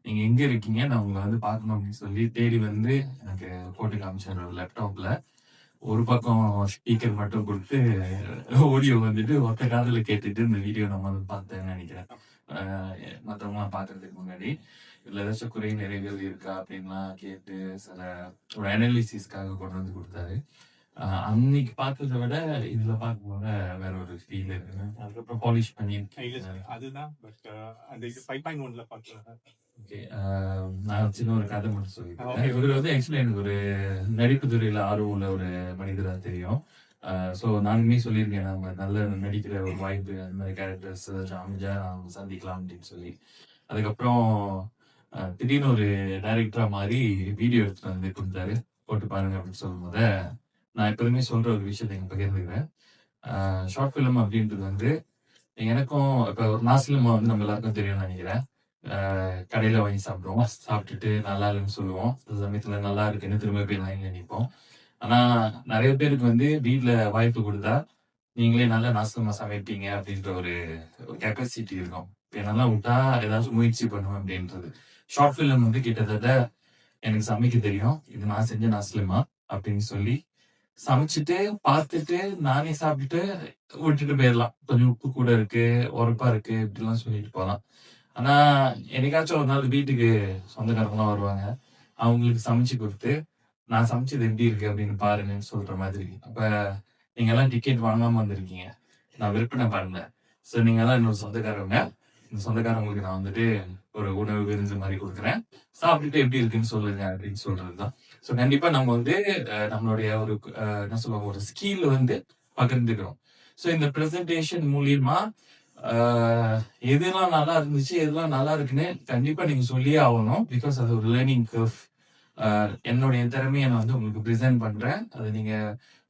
நீங்க எங்க இருக்கீங்க? நான் உங்கள வந்து பார்க்கணும் அப்படின்னு சொல்லி தேடி வந்து எனக்கு போட்டு காமிச்சாரு ஒரு லேப்டாப்ல. ஒரு பக்கம் ஸ்பீக்கர் மட்டும் குடுத்து, ஆடியோ வந்துட்டு ஒத்த காதுல கேட்டுட்டு இந்த வீடியோ நம்ம வந்து பார்த்தேன்னு நெனைக்கிறேன். அ மத்தவங்கலாம் பார்க்கறதுக்கு முன்னாடி. இதுல ஏதாச்சும் குறை நிறைகள் இருக்கா? அப்படின்லாம் கேட்டு சில ஒரு அனாலிசிஸ்க்காக கொண்டு வந்து குடுத்தாரு. அன்னைக்கு பார்த்தத விட இதுல பார்க்கும்போது வேற ஒரு ஃபீல் இருக்குங்க. அதுக்கப்புறம் பாலிஷ் பண்ணி அதுதான். பட் அந்த இது 5.1ல பார்க்கலாம். ஓகே. நான் சின்ன ஒரு கதை மட்டும் சொல்லிக்கிறேன். இவரு வந்து ஆக்சுவலி எனக்கு ஒரு நடிப்பு துறையில ஆர்வம் உள்ள ஒரு மனிதரா தெரியும். ஸோ நானுமே சொல்லியிருக்கேன், நம்ம நல்ல நடிக்கிற ஒரு வாய்ப்பு அந்த மாதிரி கேரக்டர்ஸ் ஏதாச்சும் அமைஞ்சா நம்ம சந்திக்கலாம் அப்படின்னு சொல்லி. அதுக்கப்புறம் திடீர்னு ஒரு டைரக்டரா மாறி வீடியோ எடுத்துட்டு வந்து குடுத்தாரு. போட்டு பாருங்க அப்படின்னு சொல்லும்போது, நான் எப்போதுமே சொல்ற ஒரு விஷயத்த இங்க பகிர்ந்துக்கிறேன். ஷார்ட் ஃபிலிம் அப்படின்றது வந்து எனக்கும் இப்ப மாஸ் சினிமா வந்து நம்ம எல்லாருக்கும் தெரியும்னு நெனைக்கிறேன். கடையில வாங்கி சாப்பிடுவோம். சாப்பிட்டுட்டு நல்லா இல்லன்னு சொல்லுவோம். சில சமயத்துல நல்லா இருக்குன்னு திரும்ப போய் லைன்ல நிப்போம். ஆனா நெறைய பேருக்கு வந்து வீட்ல வாய்ப்பு குடுத்தா, நீங்களே நல்லா நாசமா சமைப்பீங்க அப்படின்ற ஒரு கெப்பாசிட்டி இருக்கும். இப்ப என்னலாம் விட்டா ஏதாச்சும் முயற்சி பண்ணுவேன் அப்படின்றது. ஷார்ட் ஃபிலிம் வந்து கிட்டத்தட்ட எனக்கு சமைக்க தெரியும். இது நான் செஞ்ச நாஸ்லிமா அப்படின்னு சொல்லி சமைச்சுட்டு, பார்த்துட்டு, நானே சாப்பிட்டுட்டு விட்டுட்டு போயிரலாம். கொஞ்சம் உப்பு கூட இருக்கு, உரப்பா இருக்கு இப்படிலாம் சொல்லிட்டு போலாம். ஆனா, என்னைக்காச்சும் ஒரு நாள் வீட்டுக்கு சொந்தக்காரங்கலாம் வருவாங்க. அவங்களுக்கு சமைச்சு குடுத்து, நான் சமைச்சது எப்படி இருக்கு அப்படின்னு பாருங்கன்னு சொல்ற மாதிரி. அப்ப நீங்கலாம் டிக்கெட் வாங்காம வந்திருக்கீங்க. நான் விற்பனை பண்ணல. ஸோ நீங்கலாம் என்னோட சொந்தக்காரவங்க. இந்த சொந்தக்காரங்களுக்கு நான் வந்துட்டு ஒரு உணவு விருந்து மாரி குடுக்குறேன். சாப்பிட்டுட்டு எப்படி இருக்குன்னு சொல்லுங்க அப்படின்னு சொல்றது தான். ஸோ கண்டிப்பா நம்ம வந்து நம்மளுடைய ஒரு என்ன சொல்லுவாங்க, ஒரு ஸ்கில் வந்து பகிர்ந்துக்கிறோம். ஸோ இந்த பிரசன்டேஷன் மூலியமா அ எதெல்லாம் நல்லா இருந்துச்சு, எதெல்லாம் நல்லா இருக்குன்னு கண்டிப்பா நீங்க சொல்லியே ஆவணும். பிகாஸ் அது ஒரு லேர்னிங் கர்வ். அ என்னுடைய திறமைய நான் வந்து உங்களுக்கு பிரசன்ட் பண்றேன். அத நீங்க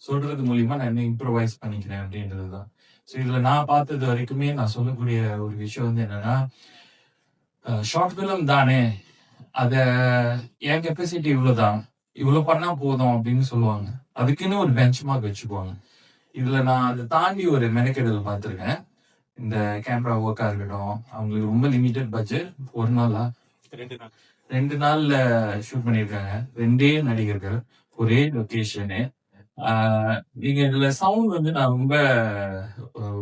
சொல்றது மூலியமா நான் இன்னும் இம்ப்ரூவைஸ் பண்ணிக்கிறேன் அப்படின்றது தான். ஸோ இதுல நான் பார்த்தது வரைக்குமே நான் சொல்லக்கூடிய ஒரு விஷயம் வந்து என்னன்னா, ஷார்ட் ஃபிலிம் தானே, அத என் கெப்பாசிட்டி இவ்வளோதான். இவ்வளோ பண்ணா போதும் அப்படின்னு சொல்லுவாங்க. அதுக்குன்னு ஒரு பெஞ்ச் மார்க் வச்சுக்குவாங்க. இதுல நான் அத தாண்டி ஒரு மெனக்கெடல் பார்த்துருக்கேன். இந்த கேமரா ஒர்க்கா இருக்கட்டும், அவங்களுக்கு ரொம்ப லிமிட்டட் பட்ஜெட். 1 நாளா? 2 நாள். 2 நாள்ல ஷூட் பண்ணியிருக்காங்க. 2டே நடிகர்கள், ஒரே லொகேஷனு. ஆ நீங்க இதுல சவுண்ட் வந்து நான்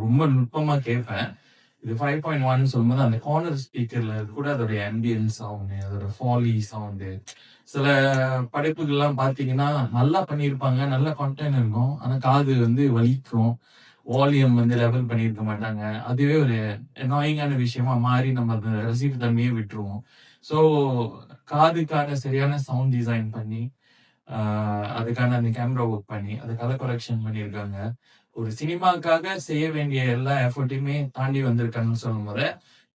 ரொம்ப நுட்பமா கேட்பேன். இது 5.1 சொல்லும்போது அந்த கார்னர் ஸ்பீக்கர்ல கூட அதோடைய ஆம்பியன்ட் சவுண்டு, அதோட ஃபாலி சவுண்டு, சில படைப்புகள்லாம் பார்த்தீங்கன்னா, நல்லா பண்ணியிருப்பாங்க. நல்ல கன்டென்ட் இருக்கும். ஆனா காது வந்து வலிக்கும். வால்யூம் வந்து லெவல் பண்ணியிருக்க மாட்டாங்க. அதுவே ஒரு அன்னாயிங்கான விஷயமா மாறி நம்ம அத ரசிப்பு தன்மையே விட்டுருவோம். ஸோ காதுக்கான சரியான சவுண்ட் டிசைன் பண்ணி, ஆ அதுக்கான அந்த கேமரா ஒர்க் பண்ணி, அத கலர் கரெக்ஷன் பண்ணியிருக்காங்க. ஒரு சினிமாக்காக செய்ய வேண்டிய எல்லா எஃபோர்ட்டையுமே தாண்டி வந்திருக்காங்கன்னு சொல்லும்போது,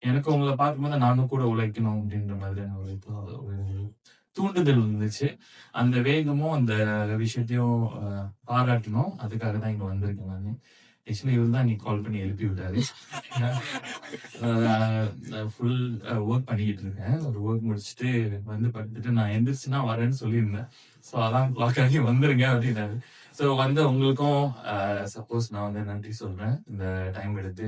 எனக்கு உங்கள பார்க்கும்போது நானும் கூட உழைக்கணும் அப்படின்ற மாதிரியான ஒரு தூண்டுதல் இருந்துச்சு. அந்த வேகமும், அந்த விஷயத்தையும் பாராட்டணும். அதுக்காக தான் இங்க வந்திருக்கேன் நானு. ஆக்சுவலி இவரு தான் இன்னைக்கு கால் பண்ணி எழுப்பி விட்டாரு. நான் ஃபுல் ஒர்க் பண்ணிக்கிட்டு இருக்கேன். ஒரு ஒர்க் முடிச்சுட்டு வந்து படுத்துட்டு நான் எந்திரிச்சுனா வரேன்னு சொல்லியிருந்தேன். ஸோ அதான் கிளாக் ஆகி வந்துருங்க அப்படின்னாரு. ஸோ வந்த உங்களுக்கும் சப்போஸ் நான் வந்து நன்றி சொல்றேன். இந்த டைம் எடுத்து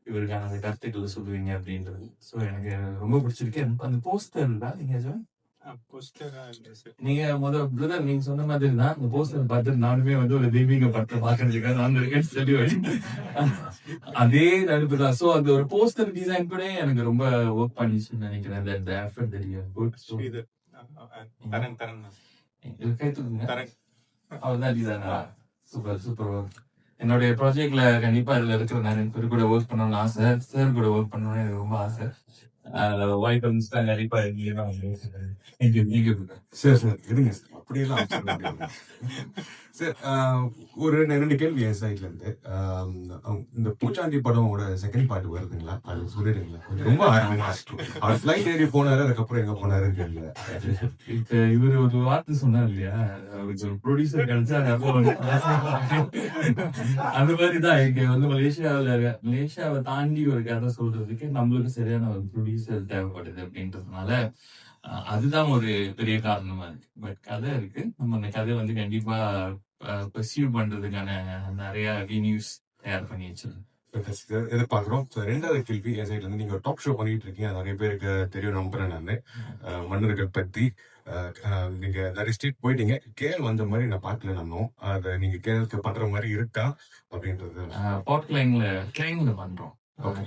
இவருக்கான அந்த கருத்துக்கள சொல்லுவீங்க அப்படின்றது. ஸோ எனக்கு ரொம்ப பிடிச்சிருக்கு. அந்த போஸ்டர் இருக்கா எங்கேயாச்சும்? போஸ்டர் நீங்க பிரதர் நீங்க சொன்ன மாதிரி தான். அந்த போஸ்டர் பார்த்துட்டு நானுமே வந்து ஒரு தெய்வீக படத்த பார்க்கறதுக்காக வந்திருக்கேன்னு சொல்லி அதே நடிப்பு தான். ஸோ அந்த ஒரு போஸ்டர் டிசைன் கூட எனக்கு ரொம்ப ஒர்க் பண்ணிச்சுன்னு நினைக்கிறேன். அந்த effort that you have put. So இது தரன் தரன் கை தூக்குங்க. தரன் அவர்தான் டிசைனரா? Super super work. என்னுடைய ப்ராஜெக்ட்ல கண்டிப்பா இதுல இருக்கிற நிறைய பேர் கூட ஒர்க் பண்ணணும்னு ஆசை. சார் கூட ஒர்க் பண்ணணும்னு எனக்கு ரொம்ப ஆசை. வாய்ப்பு வந்துச்சுன்னா கண்டிப்பா இங்கே தான் வந்து தேங்க்யூ தேங்க்யூ. சார் சார் இருங்க சார், அப்படியெல்லாம் சொல்ல முடியாது சார். ஒரு 2 கேள்வி என் சைட்ல இருந்து. இந்த பூச்சாண்டி படமோட செகண்ட் பார்ட் வருதுங்களா? அது சொல்லிடுங்களா? ரொம்ப அவர் ஃபிளைட் ஏறி போனாரு, அதுக்கப்புறம் எங்க போனாருன்னு தெரியல. இப்ப இவரு ஒரு வார்த்தை சொன்னார் இல்லையா, அவருக்கு ஒரு ப்ரொடியூசர் கிடைச்சா அந்த மாதிரிதான் இங்க வந்து மலேசியாவை தாண்டி ஒரு கதை சொல்றதுக்கு நம்மளுக்கு சரியான ஒரு ப்ரொடியூசர் தேவைப்படுது அப்படின்றதுனால அதுதான் ஒரு பெரிய காரணமா இருக்கு. பட் கதை இருக்கு. நம்ம அந்த கதை வந்து கண்டிப்பா பர்சியூ பண்றதுக்கான நிறைய அவென்யூஸ் தயார் பண்ணி வச்சிருக்கோம். Fantastic sir. எதிர்பார்க்குறோம். ஸோ 2வது கேள்வி என் சைட்ல இருந்து, நீங்க ஒரு டாக் ஷோ பண்ணிட்டு இருக்கீங்க. அது நிறைய பேருக்கு தெரியும் நம்புறேன் நானு. மன்னர்கள் பத்தி நீங்க நிறைய ஸ்டேட் போயிட்டீங்க. கேஎல் வந்த மாதிரி நான் பார்க்கல நானும். அத நீங்க கேஎல்க்கு பண்ற மாதிரி இருக்கா அப்படின்றது? பாட் கிளைங்ல பண்றோம்.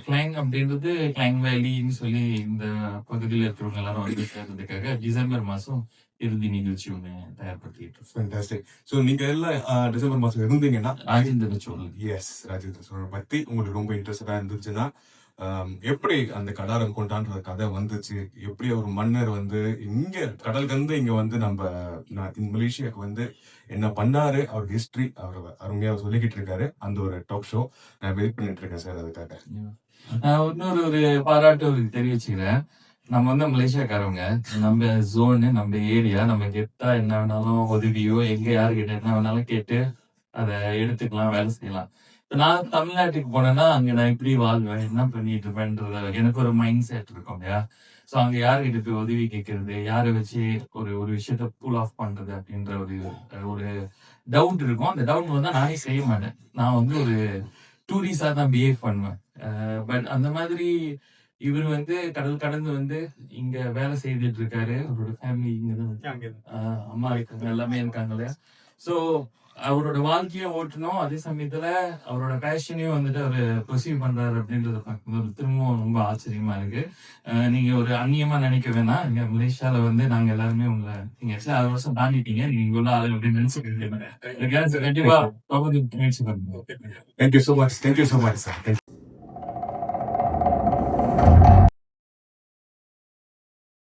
கிளைங் அப்படின்றது கிளைங் வேலின்னு சொல்லி இந்த பகுதியில் இருக்கிறவங்க எல்லாரும் வந்து சேர்ந்ததுக்காக டிசம்பர் மாசம் இறுதி நிகழ்ச்சி ஒண்ணு தயார்படுத்திட்டு இருக்கோம். ஃபேண்டாஸ்டிக். ஸோ நீங்க எல்லாம் டிசம்பர் மாசம் இருந்தீங்கன்னா, ராஜேந்திர சோழன் எஸ் ராஜேந்திர சோழன் பத்தி உங்களுக்கு ரொம்ப இன்ட்ரெஸ்டடா இருந்துச்சுன்னா, எப்படி அந்த கடாரம் கொண்டான்ற கதை வந்துச்சு, எப்படி ஒரு மன்னர் வந்து இங்க கடல் கந்து இங்க வந்து மலேசியாவுக்கு வந்து என்ன பண்ணாரு, அவர் ஹிஸ்டரி அவர் அருமையா சொல்லிக்கிட்டு இருக்காரு. அந்த ஒரு டாக் ஷோ நான் வெயிட் பண்ணிட்டு இருக்கேன் சார் அதுக்காக. இன்னொரு ஒரு பாராட்டு ஒரு தெரிவிச்சுக்கிறேன். நம்ம வந்து மலேசியாக்காரவங்க, நம்ம ஜோனு, நம்ம ஏரியா, நம்ம கெத்தா என்ன வேணாலும் உதவியோ, எங்க யாருக்கிட்ட என்ன வேணாலும் கேட்டு அதை எடுத்துக்கலாம், வேலை செய்யலாம். இப்ப நான் தமிழ்நாட்டுக்கு போனேன்னா அங்க நான் எப்படி வாழ்வேன், என்ன பண்ணிட்டு இருப்பேன்றத எனக்கு ஒரு மைண்ட் செட் இருக்கும் இல்லையா. ஸோ அங்க யாருக்கிட்ட போய் உதவி கேட்கறது, யாரை வச்சு ஒரு ஒரு விஷயத்த புல் ஆஃப் பண்றது அப்படின்ற ஒரு டவுட் இருக்கும். அந்த டவுட் வந்து நானே செய்ய மாட்டேன். நான் வந்து ஒரு டூரிஸ்டா தான் பிஹேவ் பண்ணுவேன். பட் அந்த மாதிரி இவர் வந்து கடல் கடந்து வந்து இங்க வேலை செய்துட்டு இருக்காரு. அவரோட ஃபேமிலி இங்கதான் அங்கே அம்மா இருக்காங்க, எல்லாமே இருக்காங்க இல்லையா. ஸோ அவரோட வாழ்க்கையும் ஓட்டணும், அதே சமயத்துல அவரோட பேஷனையும் வந்துட்டு அவரு ப்ரொசீவ் பண்றாரு அப்படின்றத பார்க்கும்போது திரும்பவும் ரொம்ப ஆச்சரியமா இருக்கு. நீங்க ஒரு அந்நியமா நினைக்க வேணாம். இங்க மலேசியால வந்து நாங்க எல்லாருமே உங்களை நீங்க 6 வருஷம் தாண்டிட்டீங்க, நீங்க இங்க உள்ள ஆளு அப்படின்னு நினைச்சுக்கிறீங்க. கண்டிப்பா தொடர்ந்து முயற்சி பண்ணுங்க. Thank you so much. Thank you so much sir.